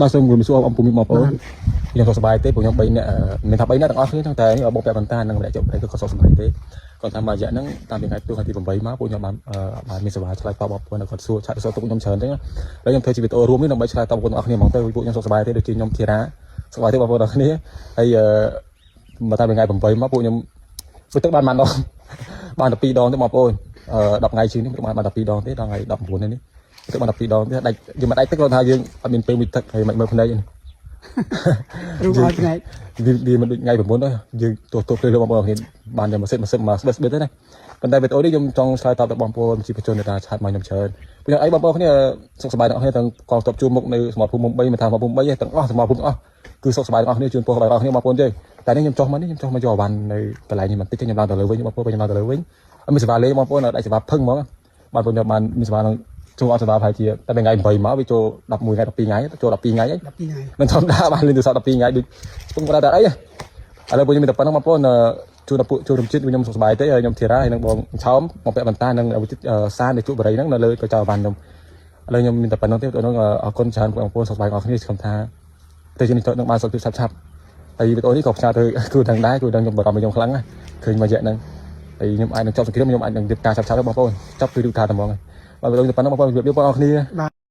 បាទសូមគោរពសួរអំពុំបងប្អូនខ្ញុំសុខសប្បាយទេពួកខ្ញុំ3នាក់មានថា3នាក់ទាំងអស់គ្នាទាំងតែបងប្អូនបន្តនឹងម្នាក់ចុះ3គឺក៏សុខសប្បាយទេគាត់ថាមករយៈហ្នឹងតាមពីថ្ងៃទូថ្ងៃទី8មកពួកខ្ញុំបានមានសេវាឆ្លើយតបបងប្អូនគាត់សួរឆាតសួរទុកខ្ញុំច្រើនទេហើយខ្ញុំធ្វើជាវីដេអូរួមនេះដើម្បីឆ្លើយតបបងប្អូនទាំងអស់គ្នាហ្មងទៅពួកខ្ញុំសុខសប្បាយទេដូចជាខ្ញុំធីរ៉ាសុខសប្បាយទេបងប្អូនទាំងអស់គ្នាហើយមកតាមពីថ្ងៃ8មកពួកខ្ញុំទឹកបានបាន12ដងទេបងប្អូន10ថ្ងៃជាងនេះទឹកបាន12ដងទេដល់ថ្ងៃ19នេះទឹកបាន12ដងទេដាច់យើងមិនដាច់ទឹកគាត់ថាយើងអត់មានពេលមួយទឹកហើយមិនមើលភ្នែកនេះរូបអត់ថ្ងៃវាមិនដូចថ្ងៃ9ទេយើងទោះទៅលើបងប្អូនគ្នាបានតែមួយសិតមកស្បិតទេណាប៉ុន្តែវីដេអូនេះខ្ញុំចង់ឆ្លើយតបទៅបងប្អូនប្រជាជនដែលឆាតមកខ្ញុំច្រើនពួកខ្ញុំអីបងប្អូនគ្នាសុខសប្បាយទាំងអស់គ្នាទាំងកងទ័ពជួរមុខនៅសមរភូមិមុំ3មិនថាសមរភូមិ3ទេទាំងអស់សមរភូមិទាំងអស់គឺសុខសប្បាយទាំងអស់គ្នាជូនពរដល់បងប្អូនគ្នាបងប្អូនទេតែនេះខ្ញុំចុះមកយកអាវ៉ាន់នៅកន្លែងនេះបន្តិចខ្ញុំឡើងទៅលើវិញបងប្អូនខ្ញុំឡើងទៅលើវិញអត់មានសេវាលេបងប្អូនដាច់សេវាផឹងហ្មងបងប្អូនបានមានសេវានឹងចូលអត់សេវាប្រហែលជាតែថ្ងៃ8មកវាចូល11ថ្ងៃ12ថ្ងៃចូល12ថ្ងៃហើយមិនធម្មតាបានលេងទូរស័ព្ទ12ថ្ងៃដូចពុំគាត់ថាអីឥឡូវពួកខ្ញុំមានតែប៉ុណ្្នឹងបងប្អូនជួយរំជិតខ្ញុំសុខសប្បាយទេខ្ញុំធីរ៉ាហើយនឹងបងឆោមបងពាក់បន្តានឹងសាននៃជក់បរិយហ្នឹងនៅលើកញ្ចក់អវ៉ាន់ខ្ញុំឥឡូវខ្ញុំមានតែប៉ុណ្្នឹងទេបងប្អូនអរគុណច្រើនបងប្អូនសុខសប្បាយអរគ្នាខ្ញុំថាទៅជានេះទៅនឹងបានសុខភាពឆាប់ហើយវីដេអូនេះក៏ផ្សាយទៅគឺដឹងដែរគឺដឹងខ្ញុំបារម្ភខ្ញុំខ្លាំងណាស់ឃើញមួយរយៈហ្នឹងហើយខ្ញុំអាចនឹងចប់សង្គ្រាមខ្ញុំអាចនឹងរៀបការឆាប់ៗទេបងប្អូនចប់គឺថាតែហ្មងហើយបងប្អូនទៅប៉ុណ្្នឹងបងប្អូនជម្រាបលាបងប្អូនគ្នា